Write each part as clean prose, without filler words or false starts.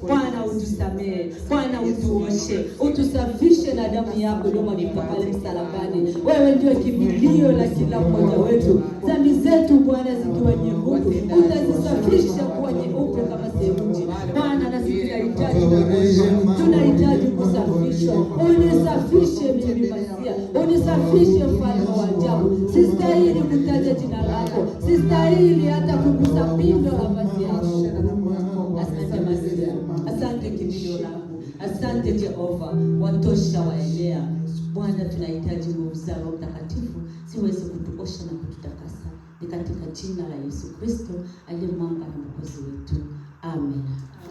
Bwana utusamehe, Bwana utuoshe, utusafishe na damu yako iliyomwagika pale msalabani. Wewe ndio kimbilio la kila mmoja wetu. Dhambi zetu Bwana zikiwa nyeupe, utazisafisha kuwa nyeupe kama theluji. Bwana na sisi tunahitaji kusafishwa. Unisafishe mimi Masia, unisafishe mfalme wa ajabu. Sistahili kutaja jina lako, sistahili hata kugusa pindo la vazi yako. Asante Masia, asante kimbilio langu, asante Jehova, watosha waelea. Bwana tunahitaji nguvu za Roho Mtakatifu ziweze kutuosha na kututakasa. Ni katika jina la Yesu Kristo aliye mwamba na mwokozi wetu. Amen.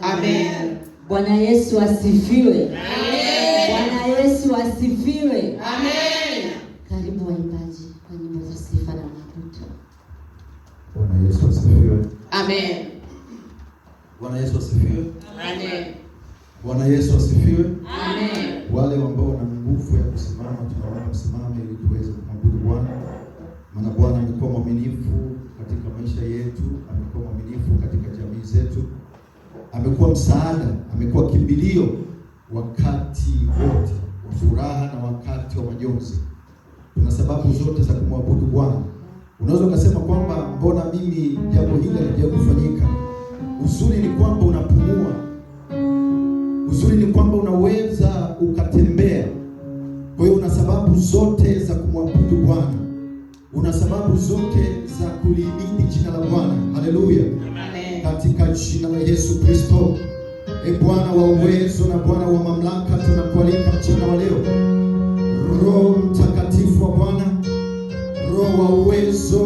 Amen. Bwana Yesu asifiwe. Amen. Bwana Yesu asifiwe. Amen. Karibu waimbaji kwa nyimbo za sifa na maabudu. Bwana Yesu asifiwe. Amen. Bwana Yesu asifiwe. Amen. Bwana Yesu asifiwe. Amen. Wale ambao wana nguvu ya kusimama, tunaomba msimame ili tuweze kumwabudu Bwana. Maana Bwana amekuwa mwaminifu katika maisha yetu, amekuwa mwaminifu katika jamii zetu. Amekuwa msaada, amekuwa kimbilio wakati wote wa furaha na wakati wa majonzi. Tuna sababu zote za kumwabudu Bwana. Unaweza ukasema kwamba mbona mimi jambo hili halijafanyika? Uzuri ni kwamba unapumua. Uzuri ni kwamba unaweza ukatembea. Kwa hiyo una sababu zote za kumwabudu Bwana. Una sababu zote za kulihimidi jina la Bwana. Haleluya. Katika jina la Yesu Kristo. Bwana wa uwezo na Bwana wa mamlaka, tunakualika mchana wa leo. Roho Mtakatifu wa Bwana, Roho wa uwezo,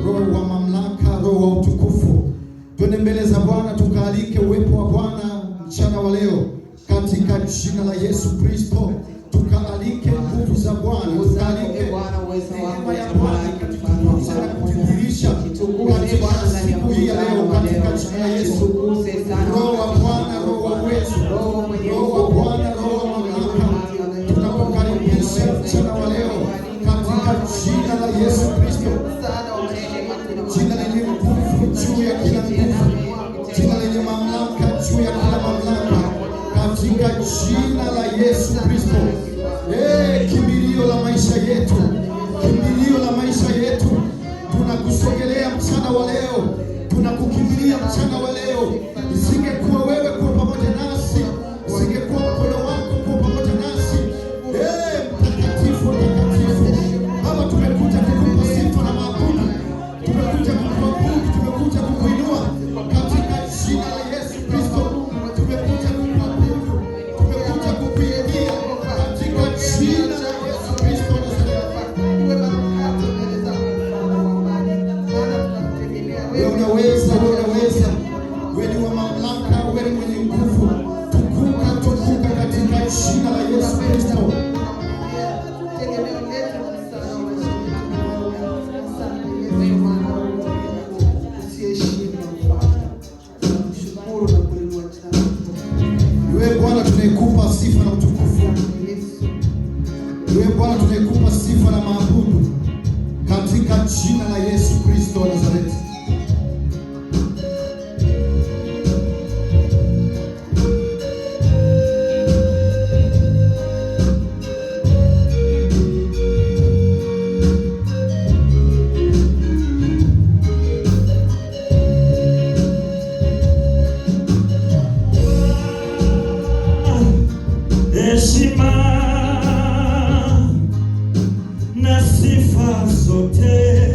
Roho wa mamlaka, Roho wa utukufu, twende mbele za Bwana tukaalike uwepo wa Bwana mchana wa leo. Katika jina la Yesu Kristo, tukaalike nguvu za Bwana, tukaalike neema ya Bwana ikatukuza na kutudhihirisha katika siku hii ya leo, katika jina la Yesu. Roho wa Bwana, Roho wa uwezo, Roho wa Bwana, Roho wa mamlaka, tunakukaribisha mchana wa leo katika jina la Yesu Kristo, jina lenye nguvu juu ya kila nguvu, jina lenye mamlaka juu ya kila mamlaka, katika jina la Yesu Kristo. Kimbilio la maisha yetu, kimbilio la maisha yetu, tunakusogelea mchana wa leo, tunakukimbilia mchana wa leo. Isingekuwa wewe kwa pamoja nasi, isingekuwa mkono wako kwa pamoja nasi. Mtakatifu, mtakatifu, Baba, tumekuja kukupa sifa na maabudu, tumekuja kukuabudu, tumekuja kukuinua katika jina la Yesu Kristo. Tumekuja kukuabudu, tumekuja kukuimbia katika jina la Yesu Kristo. Wewe unaweza, wewe unaweza, wewe ni wa mamlaka, wewe ni mwenye nguvu. Tukuka, tukuka katika jina la Yesu Kristo. Wewe Bwana tunaikupa sifa na utukufu. Wewe Bwana tunaikupa sifa na maabudu katika jina la Yesu Kristo wa Nazareti. Heshima na sifa zote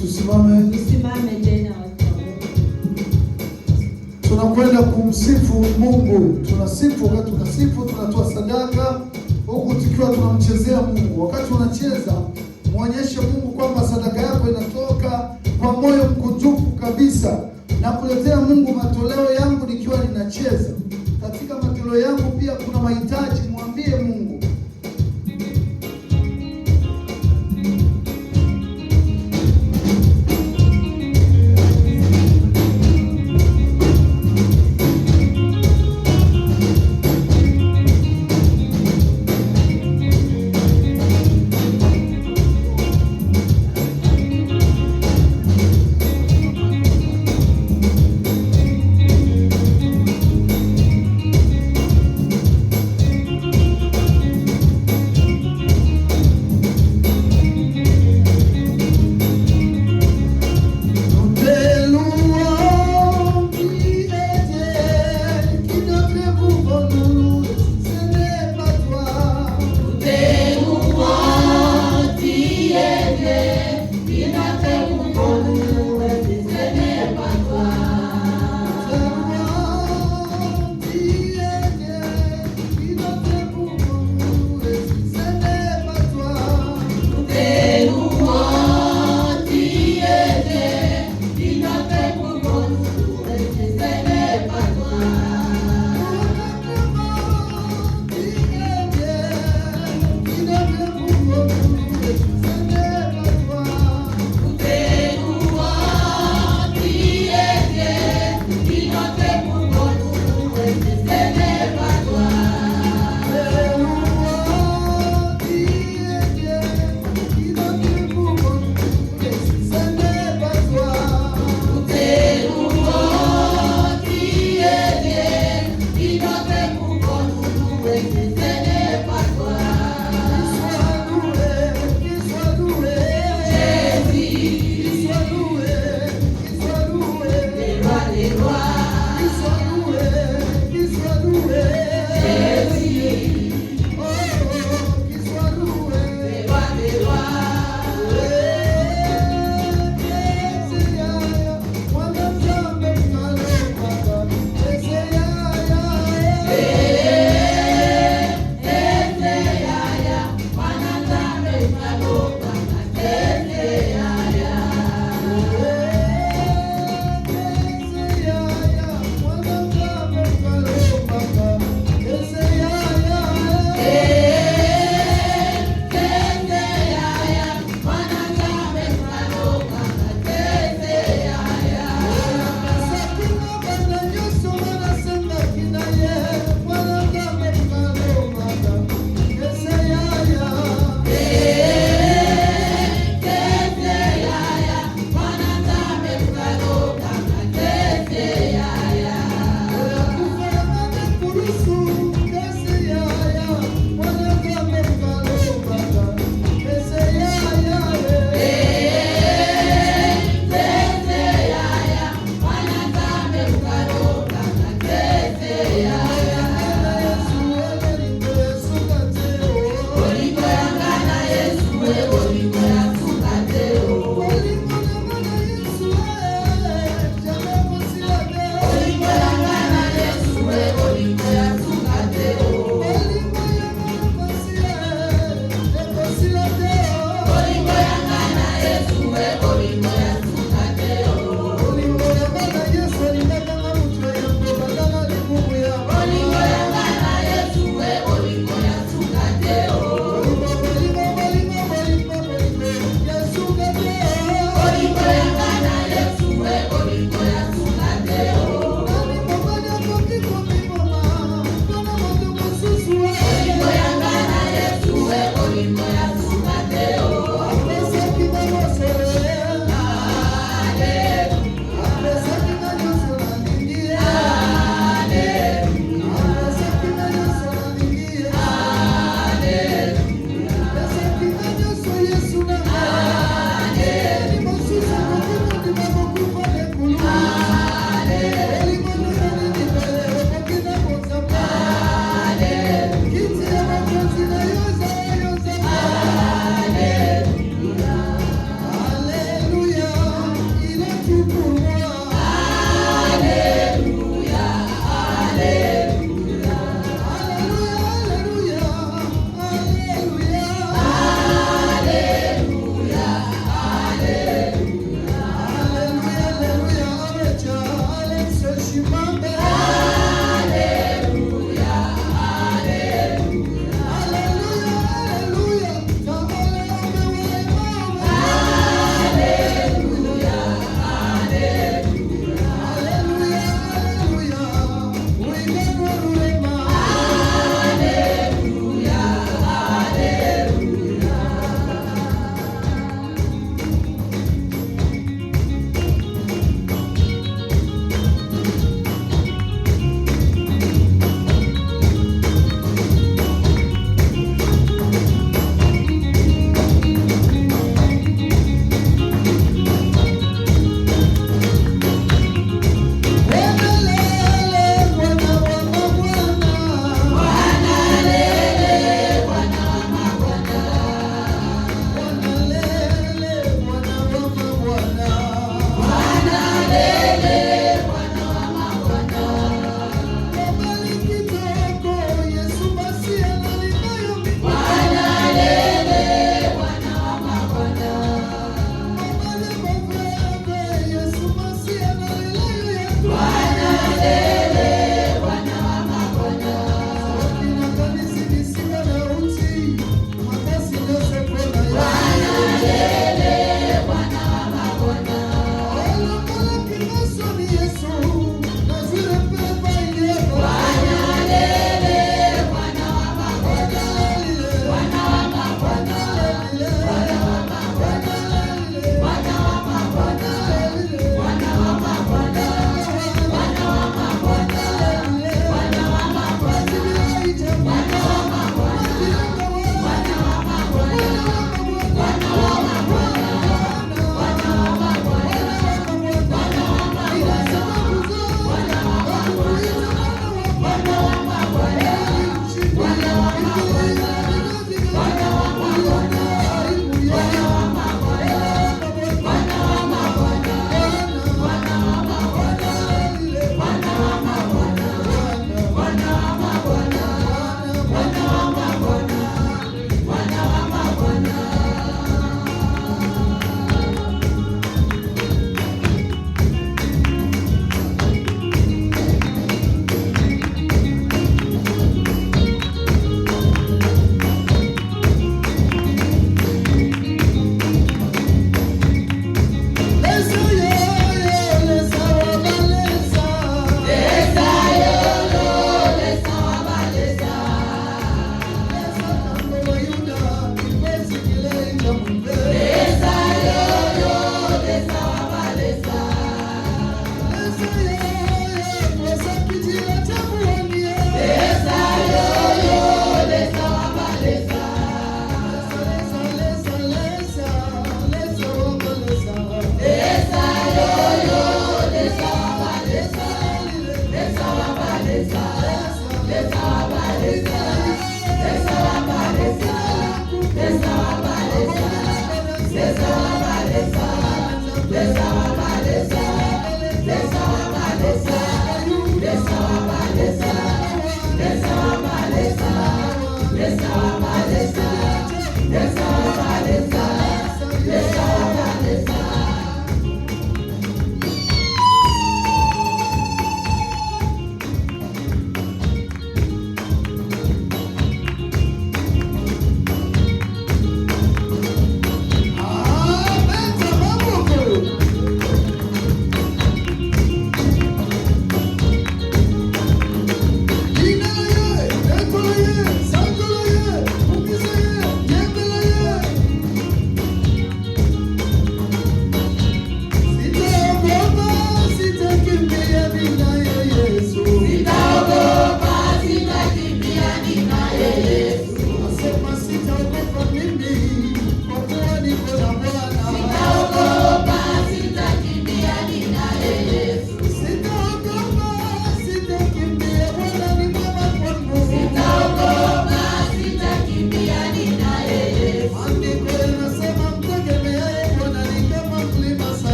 Tusimame tena. Tunakwenda kumsifu Mungu. Tunasifu, wakati tunasifu tunatoa sadaka, huku tukiwa tunamchezea Mungu. Wakati unacheza, muonyeshe Mungu kwamba sadaka yako inatoka kwa moyo mkunjufu kabisa. Na kuletea Mungu matoleo yangu nikiwa ninacheza. Katika matoleo yangu pia kuna mahitaji, mwambie Mungu.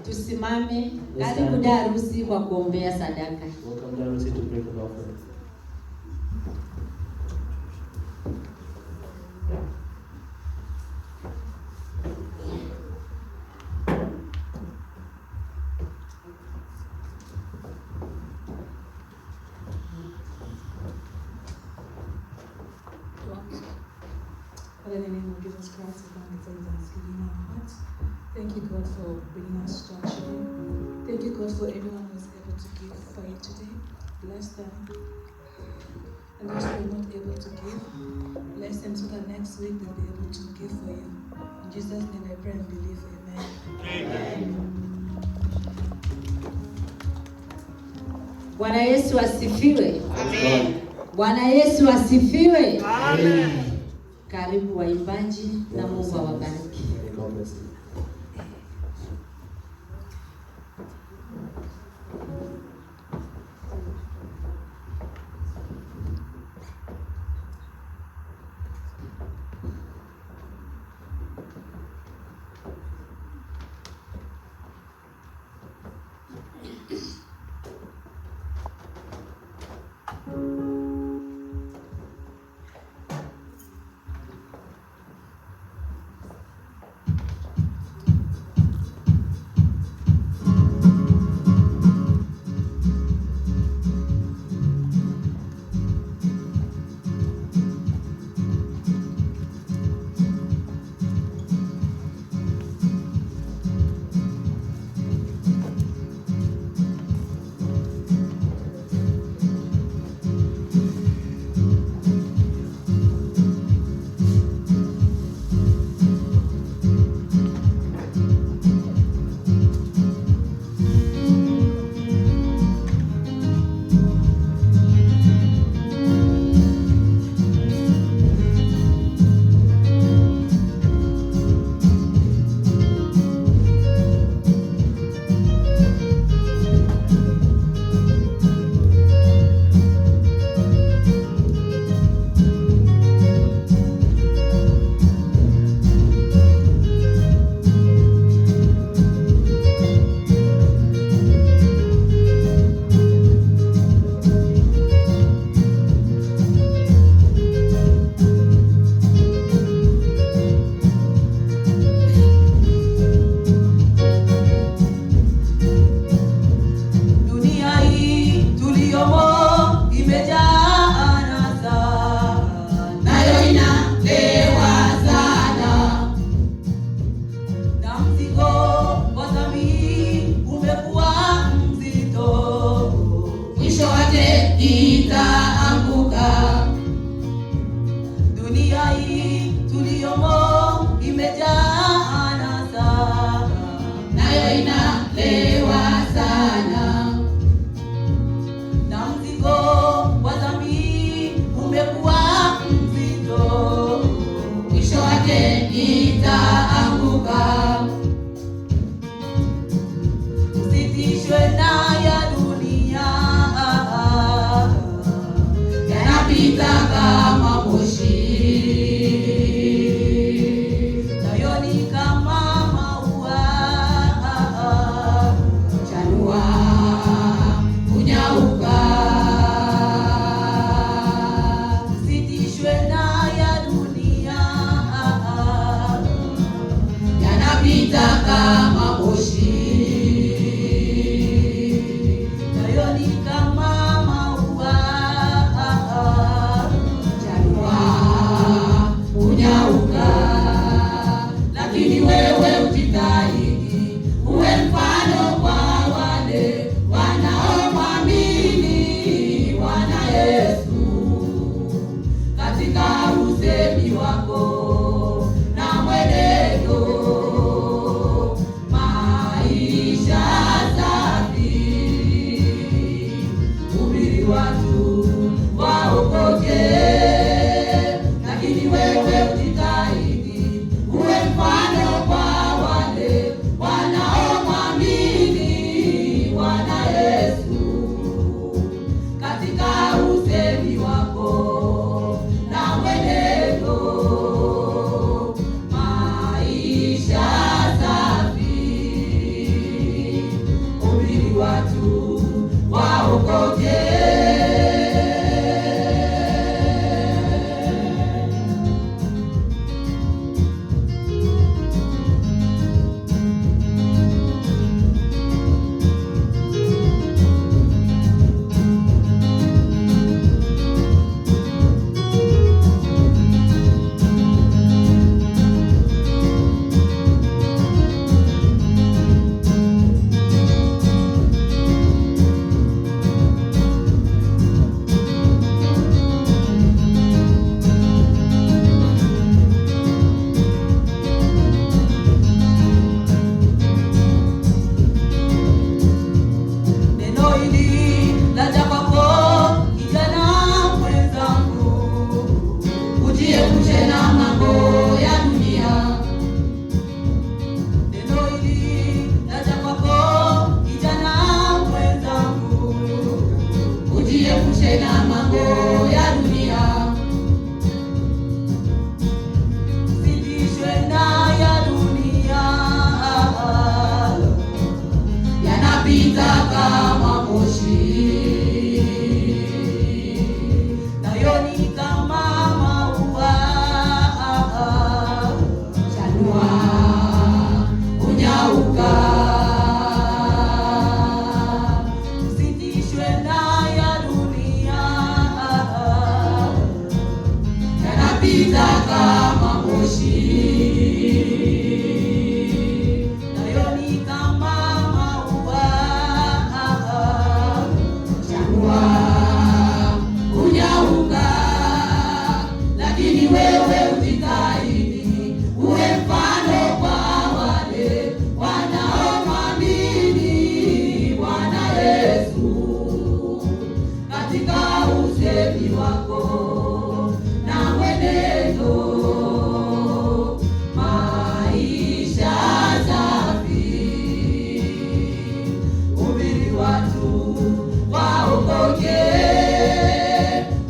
Tusimame karibu darusi kwa kuombea sadaka. Welcome darusi to pray for the offering. Father, in the name of Jesus Christ, we thank you for thanksgiving in our hearts. Thank you, God, for bringing us to church today. Thank you, God, for everyone who is able to give for you today. Bless them. And those who are not able to give, bless them so that next week they'll be able to give for you. In Jesus' name I pray and believe. Amen. Bwana Yesu asifiwe. Amen. Bwana Yesu asifiwe. Amen. Karibu waimbaji na Mungu awabariki. God bless you. kama moshi, nayo ni kama maua chanua kunyauka. Sitishwe na ya dunia, yanapita kama moshi, nayo ni kama maua chanua kunyauka. Lakini wewe ujitahidi uwe mfano kwa wale wanaomwamini Bwana Yesu, katika usemi wako na mwenendo, maisha safi, hubiri watu waokoke. Lakini wewe ujitahidi uwe mfano kwa wale wanaomwamini Bwana Yesu, katika usemi wako na mwenendo, maisha safi, hubiri watu waokoke. Neno hili laja kwako kijana mwenzangu, ujiepushe na mambo ya dunia. Neno hili laja kwako kijana mwenzangu, ujiepushe na mambo ya dunia. Usitishwe na ya dunia, yanapita kama moshi, nayo ni kama maua chanua kunyauka. Usitishwe na ya dunia, yanapita kama moshi, nayo ni kama maua chanua kunyauka. Lakini wewe ujitahidi uwe mfano kwa wale wanaomwamini Bwana Yesu, katika usemi wako na mwenendo, maisha safi, hubiri watu waokoke.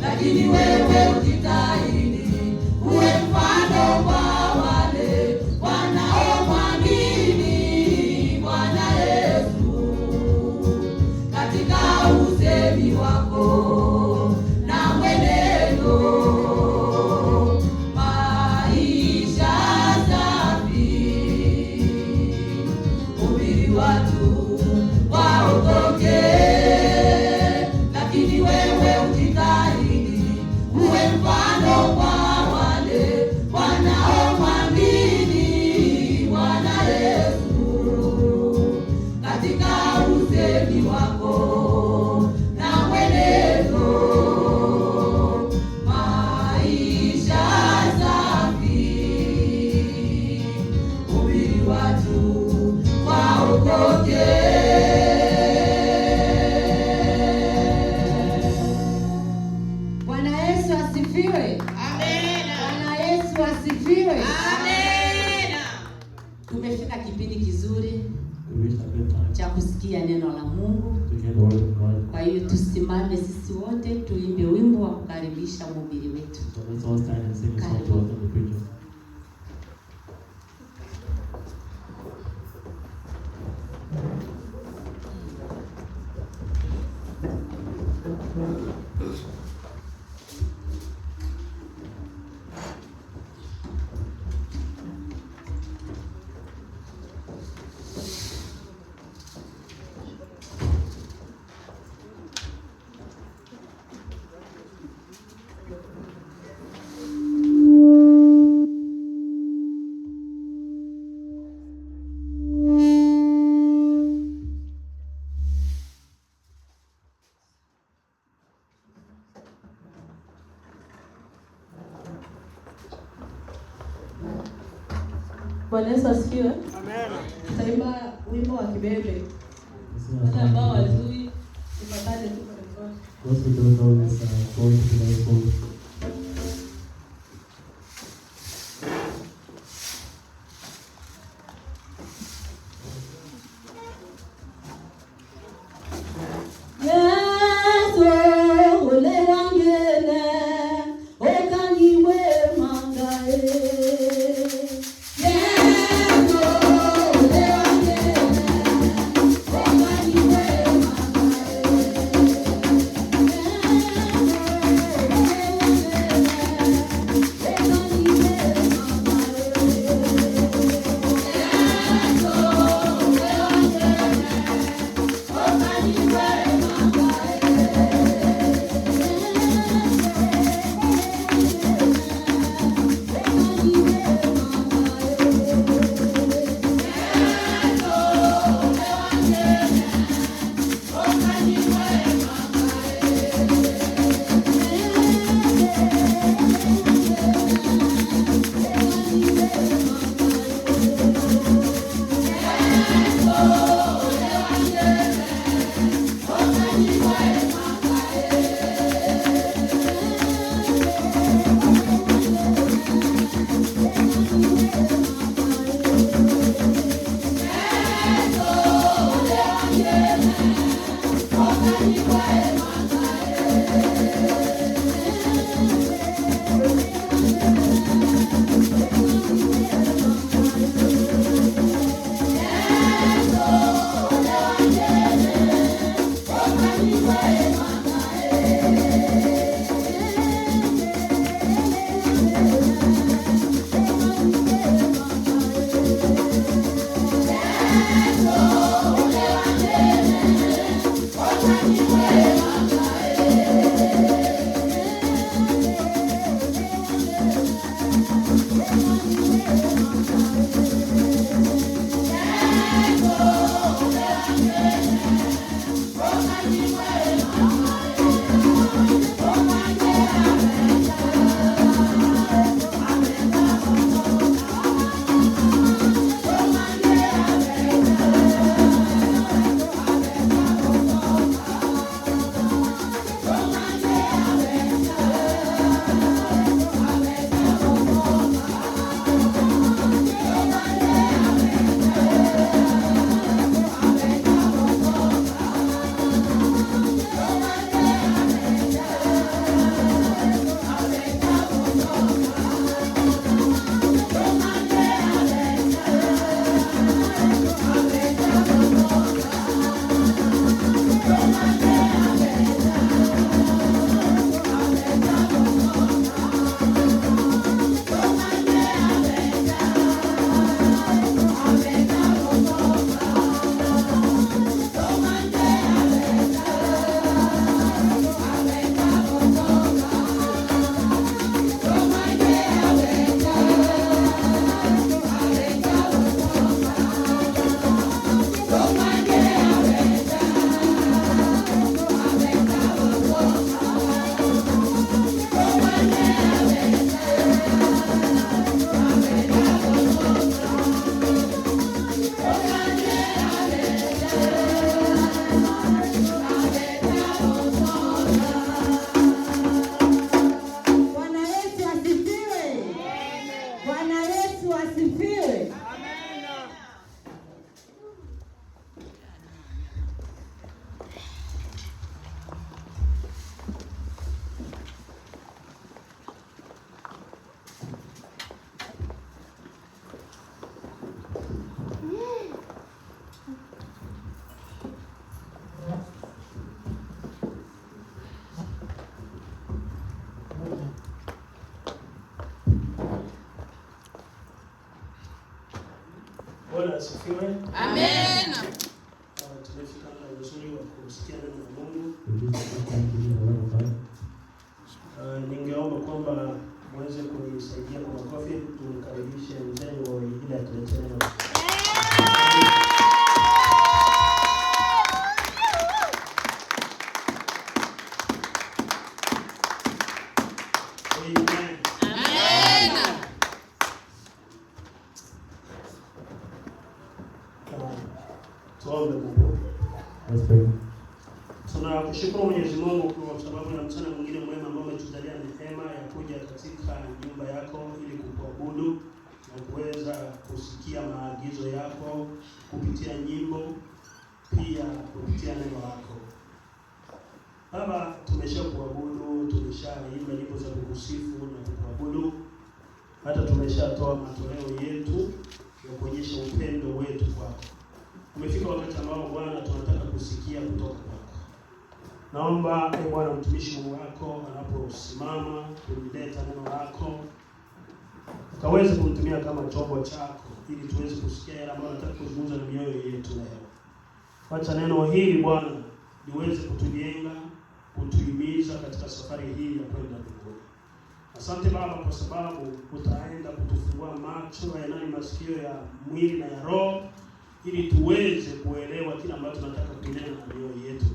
Lakini wewe ujitahidi uwe mfano kwa wale wanaomwamini Bwana Yesu, katika usemi wako na mwenendo, maisha safi, hubiri watu waokoke. Lakini wewe ujitahidi uwe mfano kwa wale wanaomwamini Bwana Yesu, katika usemi wako na mwenendo, maisha safi, hubiri watu waokoke. Bwana Yesu asifiwe. Amena. Bwana Yesu asifiwe. Amena. Tumefika kipindi kizuri. We reached a good time. cha kusikia neno la Mungu. to hear the word of God. Kwa hiyo tusimame sisi wote tuimbe wimbo wa kukaribisha mhubiri wetu. So let's all stand and sing a song to welcome the preacher. Bwana Yesu asifiwe. Amen. Tutaimba wimbo wa kibebe. Wale ambao wazui tupatane tu kwa rekodi. Those who don't know this, going to the next one. Bwana asifiwe. Amen. Tumefika na uzuri wa kusikia neno la Mungu. Ningeomba kwamba muweze kunisaidia kwa makofi tumkaribishe mzee wa ile atuletee neno. Tunakushukuru Mwenyezi Mungu kwa sababu ya mchana mwingine mwema ambao umetujalia neema ya kuja katika nyumba yako ili kukuabudu na kuweza kusikia maagizo yako kupitia nyimbo, pia kupitia neno lako. Baba, tumeshakuabudu, tumeshaimba nyimbo za kukusifu na kukuabudu. Hata tumeshatoa matoleo yetu ya kuonyesha upendo wetu kwako. Umefika wakati ambao Bwana tunataka kusikia kutoka kwako. Naomba Bwana mtumishi wako anaposimama kulileta neno lako ukaweze kumtumia kama chombo chako ili tuweze kusikia yale ambayo nataka kuzungumza na mioyo yetu leo. Acha neno hili Bwana liweze kutujenga, kutuhimiza katika safari hii ya kwenda mbinguni. Asante Baba kwa sababu utaenda kutufungua macho ya nani, masikio ya mwili na ya roho ili tuweze kuelewa kila ambacho tunataka kunena na mioyo yetu.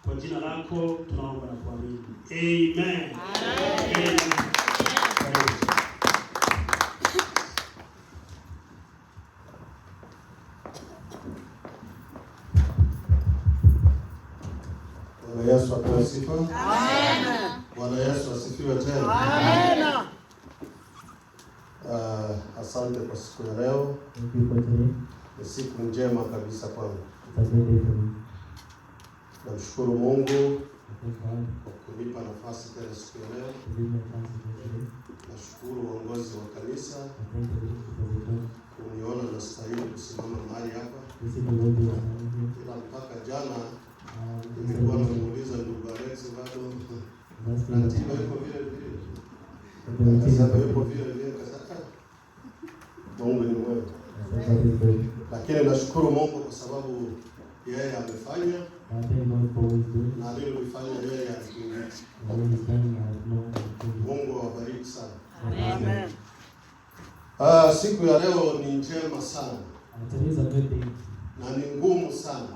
Kwa jina lako tunaomba na kuamini. Amen. Amen. Bwana Yesu apewe sifa. Amen. Bwana Yesu asifiwe tena. Amen. Asante kwa siku ya leo. Ni siku njema kabisa kwangu. Namshukuru Mungu kwa kunipa nafasi tena siku ya leo. Nashukuru uongozi wa kanisa kuniona nastahili kusimama mahali hapa. Ila mpaka jana nilikuwa namuuliza ndugu Alex bado ratiba yuko vile vile. Akasema yuko vile vile. Mungu ni mwema. Lakini nashukuru Mungu kwa sababu yeye amefanya na alilofanya yeye alikuwa. Mungu awabariki sana. Amen. Siku ya leo ni njema sana. Na ni ngumu sana.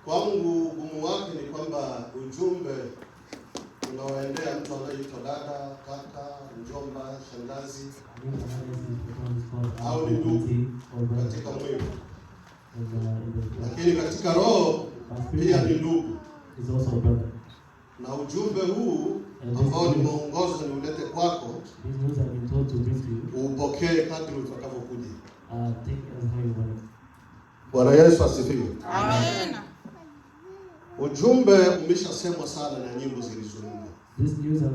Kwangu gumu wake ni kwamba ujumbe unaoendea mtu anayeitwa dada, kaka, mjomba, shangazi au ni ndugu katika mwili. Lakini katika roho pia ni ndugu. Na ujumbe huu ambao nimeongozwa niulete kwako, upokee kadri utakavyokuja. Bwana Yesu asifiwe. Amen. Ujumbe umeshasemwa sana na nyimbo zilizoimbwa. This news has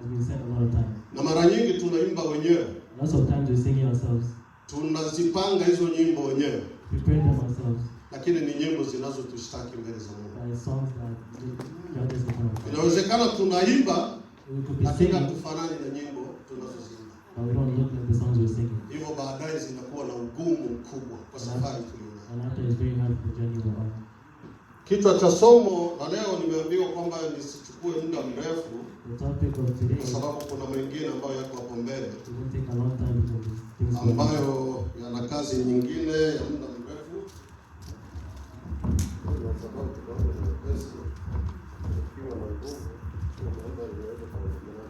been said a lot of times. Na mara nyingi tunaimba wenyewe. Lots of times we sing it ourselves. Tunazipanga hizo nyimbo wenyewe. We pray them ourselves. Lakini ni nyimbo zinazotushtaki mbele za Mungu. Songs that judge us before God. Inawezekana tunaimba We could be lakini singing, hatufanani na nyimbo tunazozimba. but we don't look like the songs we're singing. Hivyo baadaye zinakuwa na ugumu mkubwa kwa safari tulionayo. And after it's very hard for the journey we're on. Kichwa cha somo la leo nimeambiwa kwamba nisichukue muda mrefu The topic of today kwa sababu kuna mengine ambayo yako hapo mbele it won't take a long time because things go on. ambayo yana kazi nyingine ya muda mrefu. Kwa sababu tunaona ni pesa ikiwa na nguvu tunaomba iweze kuendelea.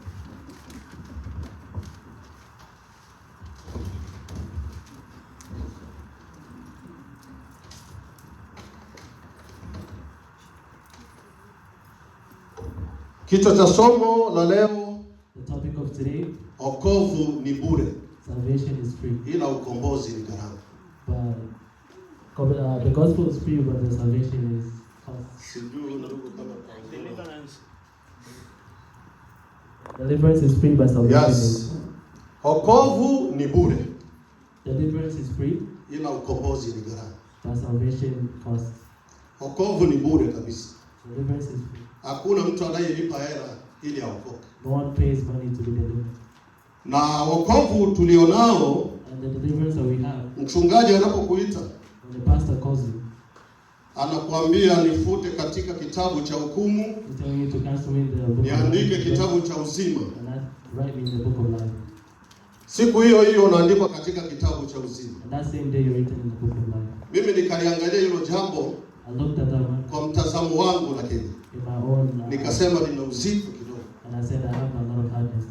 Kichwa cha somo la leo, The topic of today, wokovu ni bure, salvation is free. ila ukombozi ni gharama. But the gospel is free, but the salvation is cost. Sijui ndugu kama Deliverance is free, but salvation yes. is. Wokovu ni bure, Deliverance is free, ila ukombozi ni gharama. but salvation costs. Wokovu ni bure kabisa. Deliverance is free. Hakuna mtu anayelipa hela ili aokoke. No one pays money to be delivered. Na wokovu tulionao And And the deliverance that we have, mchungaji anapokuita, when the pastor calls you, anakuambia nifute katika kitabu cha hukumu, he's telling you to cancel me in the book of niandike life, kitabu cha uzima. and that write me in the book of life. Siku hiyo hiyo unaandikwa katika kitabu cha uzima. And that same day you're written in the book of life. Mimi nikaliangalia hilo jambo I looked at that one kwa mtazamo wangu, lakini in my own nikasema nina uzito kidogo. and I said I have a lot of hardness.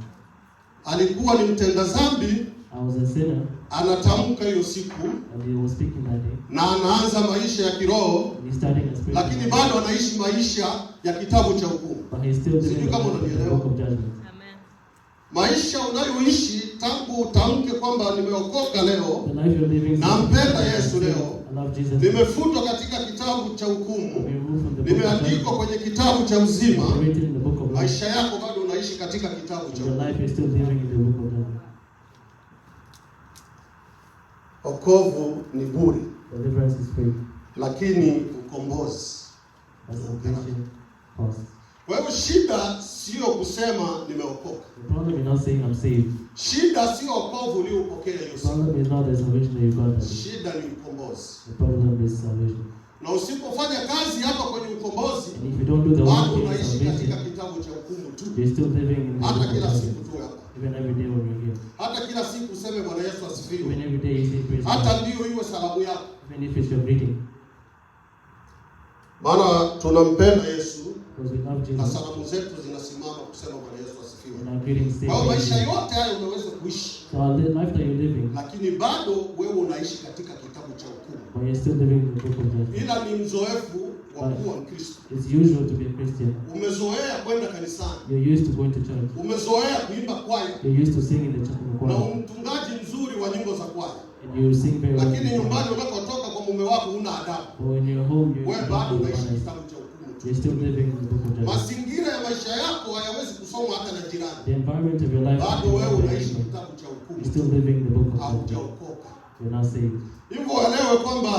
Alikuwa ni mtenda dhambi, I was a sinner, anatamka hiyo siku and he was speaking that day. na anaanza maisha ya kiroho, And he's starting a spiritual lakini life, bado anaishi maisha ya kitabu cha hukumu. but he's still Sijui living kama in the unanielewa. book of judgment. Maisha unayoishi tangu utamke kwamba nimeokoka leo, The life you're living, nampenda Yesu leo, I love Jesus. nimefutwa katika kitabu cha hukumu, Be removed from the book of nimeandikwa judgment. kwenye kitabu cha uzima, You're written in the book of life. maisha yako bado unaishi katika kitabu cha Your hukumu. life is still living in the book of judgment. Wokovu ni bure, Deliverance is free, lakini ukombozi. but salvation costs. Kwa hivyo shida sio kusema nimeokoka. The problem is not saying I'm saved. Shida sio wokovu uliopokea hiyo The siku. problem is not the salvation that you got that day. Shida ni ukombozi. The problem is salvation. Na usipofanya kazi hapa kwenye ukombozi, And if you don't do the bado work in unaishi katika salvation, kitabu cha hukumu tu. you're still living in the Hata book of kila judgment. siku tu hapa. Even every day when you're here. Hata kila siku useme Bwana Yesu Even asifiwe. every day you say praise Hata God. ndio iwe salamu yako. Even if it's your greeting. Maana tunampenda Yesu Because we love na Jesus. salamu zetu zinasimama kusema Bwana Yesu asifiwe. And our greetings say Kwa hiyo maisha praise God. yote haya unaweza kuishi, So our life that you're living, lakini bado wewe unaishi katika kitabu cha hukumu. but you're still living in the book of judgment. Ila ni mzoefu wa kuwa Mkristo. It's usual to be a Christian. Umezoea kwenda kanisani. You're used to going to church. Umezoea kuimba kwaya. You're used to singing in the Na choir. mtungaji mzuri wa nyimbo za kwaya. And you sing very well. Lakini nyumbani unakotoka kwa mume wako una adabu. But when you're home, Wewe bado unaishi kitabu cha hukumu tu. you're still living in the book of judgment. Mazingira ya maisha yako hayawezi kusomwa hata na jirani. The environment of your life, Bado wewe unaishi kitabu cha hukumu. you're still living in the book of judgment. Haujaokoka. You're not saved. Hivyo elewe kwamba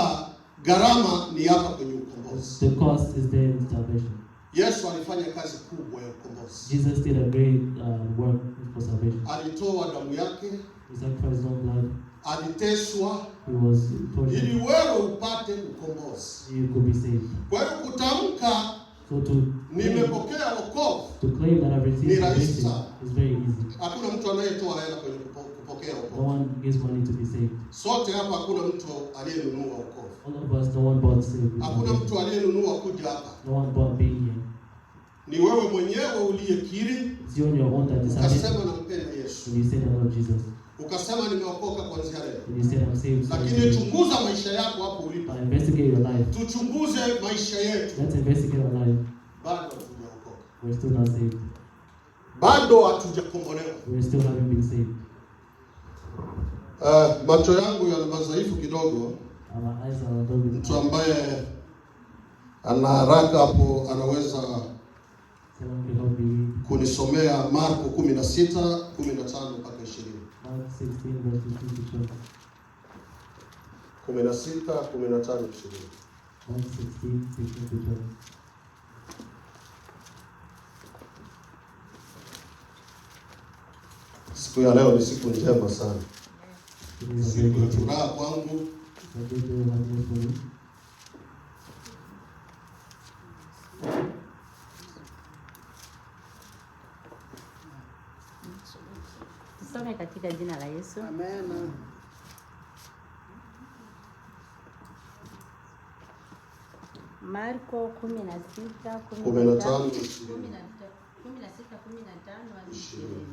gharama ni hapa kwenye ukombozi. The cost is there in salvation. Yesu alifanya kazi kubwa ya ukombozi. Jesus did a great work for salvation. Alitoa damu yake, He sacrificed his own blood. aliteswa He was tortured. ili wewe upate ukombozi. You could be saved. Kwa hiyo kutamka So nimepokea wokovu, to claim that I've received Ni rahisi salvation sana. is very easy. hakuna mtu anayetoa hela kwenye kupokea No wokovu. one gives money to be saved. Sote hapa hakuna mtu aliyenunua wokovu. All of us, no one bought saved. Hakuna mtu aliyenunua kuja hapa. No one bought being here. Ni wewe mwenyewe uliyekiri, It's you on your own that decided. ukasema nampenda Yesu, And you said, I love Jesus. ukasema nimeokoka kuanzia leo. And you said, I'm saved. Lakini chunguza maisha yako hapo ulipo. But investigate your life. Tuchunguze maisha yetu. Let's investigate our life. Bado hatujaokoka. We're still not saved. Bado hatujakombolewa. We still haven't been saved. Macho yangu yana madhaifu kidogo. Our eyes are a little bit. Mtu ambaye ana haraka hapo anaweza Someone can help me read. kunisomea Marko 16:15 mpaka 20. Mark 16, verse 15 to 20. 16:15 20. Mark 16, 15 to 20. Siku ya leo ni siku njema sana. It is a Siku ya great day. furaha kwangu. A great day of happiness for me. Tusome katika jina la Yesu. Amen. Marko 16, 15, 16, 15 hadi 20.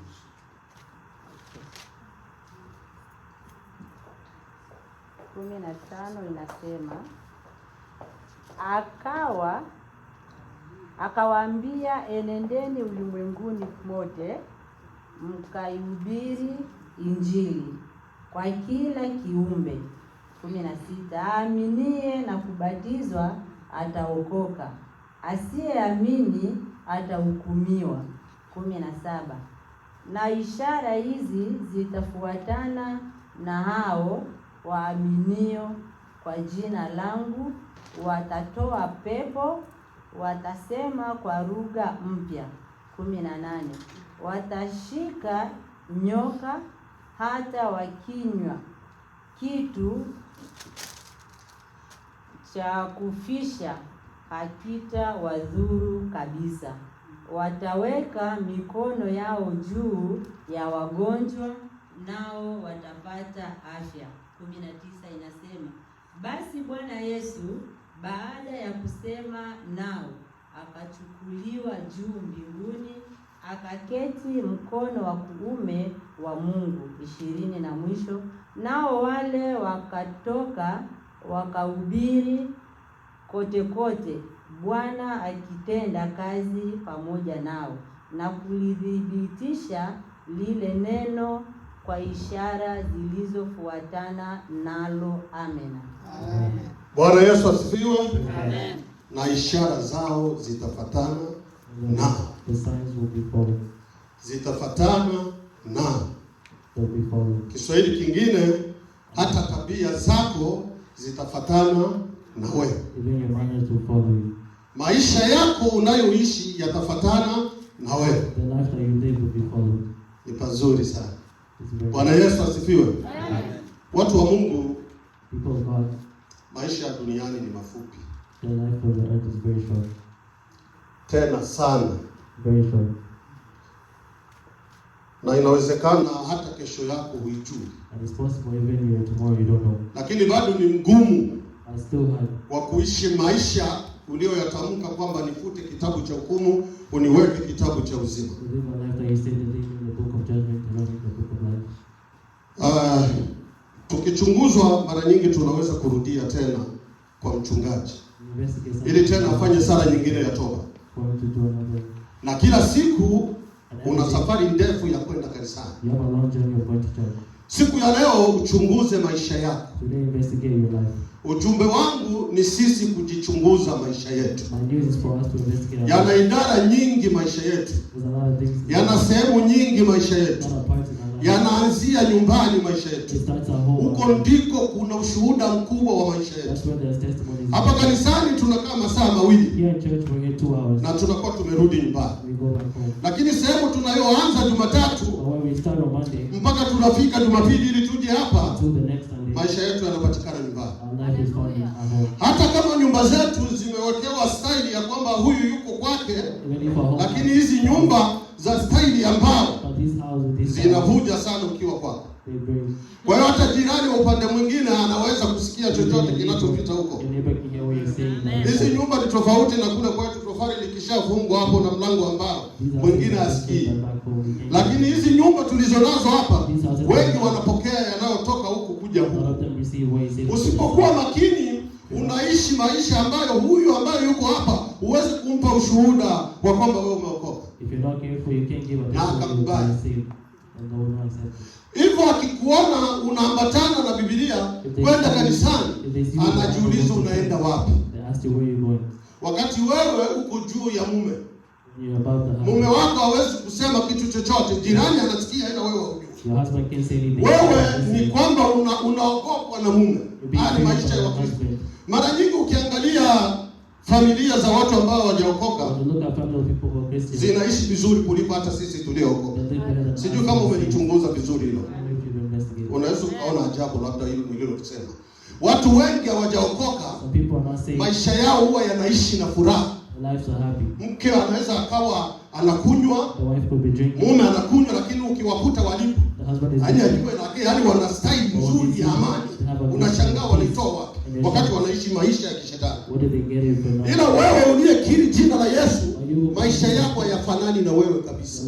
Kumi na tano inasema, akawaambia, enendeni ulimwenguni mote mkaihubiri Injili kwa kila kiumbe. 16 aaminie na kubatizwa ataokoka, asiyeamini atahukumiwa. 17 na ishara hizi zitafuatana na hao waaminio, kwa jina langu watatoa pepo, watasema kwa lugha mpya. 18 watashika nyoka, hata wakinywa kitu cha kufisha hakita wadhuru kabisa. Wataweka mikono yao juu ya wagonjwa nao watapata afya. 19 inasema, basi Bwana Yesu baada ya kusema nao akachukuliwa juu mbinguni, akaketi mkono wa kuume wa Mungu. 20 na mwisho, nao wale wakatoka wakahubiri kote kote, Bwana akitenda kazi pamoja nao na kulithibitisha lile neno kwa ishara zilizofuatana nalo. Amen. Bwana Yesu asifiwe. Amen. Na ishara zao zitafatana na. The signs will be followed. Zitafatana na. They'll be followed. Kiswahili kingine, hata tabia zako zitafatana na wewe. Even your manners will follow you. Maisha yako unayoishi yatafatana na wewe. The life that you live will be followed. Ni pazuri sana. Bwana Yesu asifiwe. Amen. Watu wa Mungu, people of God, maisha ya duniani ni mafupi. The life of the earth is very short. Tena sana. Very short. Na inawezekana hata kesho yako huijui. And it's possible even your tomorrow you don't know. Lakini bado ni mgumu I still have wa kuishi maisha ulioyatamka kwamba nifute kitabu cha hukumu uniweke kitabu cha uzima. live a life that you say that in the book of judgment and not in the book of life. Tukichunguzwa mara nyingi tunaweza kurudia tena kwa mchungaji ili tena afanye sala nyingine ya toba. Na kila siku una safari ndefu ya kwenda kanisani. You have a long journey of going to church. Siku ya leo uchunguze maisha yako. Today investigate your life. Ujumbe wangu ni sisi kujichunguza maisha yetu. My news is for us to investigate our Yana idara nyingi maisha yetu. There's a lot of things. Yana sehemu nyingi maisha yetu. A lot of parts in our life. Yanaanzia nyumbani maisha yetu. It starts at home. Huko ndiko kuna ushuhuda mkubwa wa maisha yetu. That's where there's testimonies. Hapa kanisani tunakaa masaa mawili. Here in church we're here 2 hours. Na tunakuwa tumerudi nyumbani. We go back home. Lakini sehemu tunayoanza Jumatatu When we start on Monday mpaka tunafika Jumapili ili tuje hapa, to the next Sunday, maisha yetu yanapatikana nyumbani. our life is found at home. Hata kama nyumba zetu zimewekewa staili ya kwamba huyu yuko kwake, lakini hizi nyumba za staili ya mbao zinavuja sana ukiwa kwako. Kwa hiyo hata jirani wa upande mwingine anaweza kusikia chochote kinachopita huko. Hizi nyumba ni tofauti na kule kwetu, tofali likishafungwa hapo na mlango ambao mwingine asikii. Lakini hizi nyumba tulizonazo hapa, wengi wanapokea yanayotoka huku kuja huku. Usipokuwa makini, unaishi maisha ambayo huyu ambaye yuko hapa huwezi kumpa ushuhuda wa kwamba wewe umeokoka. If you're not careful, you can't give a testimony of being saved. And no one accepts it. Hivyo akikuona unaambatana na Biblia kwenda kanisani, anajiuliza unaenda wapi? They ask you where you're going. Wakati wewe uko juu ya mume. You're about the house. Mume wako hawezi kusema kitu chochote. Jirani anasikia ila wewe hujui. Your husband can't say anything. Wewe ni kwamba unaogopwa na mume. Hadi maisha ya Wakristo. Mara nyingi ukiangalia familia za watu ambao hawajaokoka zinaishi vizuri kuliko hata sisi tuliookoka. Sijui kama umelichunguza vizuri hilo. Unaweza ukaona ajabu labda hilo nililosema. Watu wengi hawajaokoka, maisha yao huwa yanaishi na furaha. Mke anaweza akawa anakunywa, mume anakunywa, lakini ukiwakuta walipo yaani wana style nzuri ya amani. Unashangaa walitoa wapi wakati wanaishi maisha ya kishetani. Ila wewe uliyekiri jina la Yesu, maisha yako hayafanani na wewe kabisa.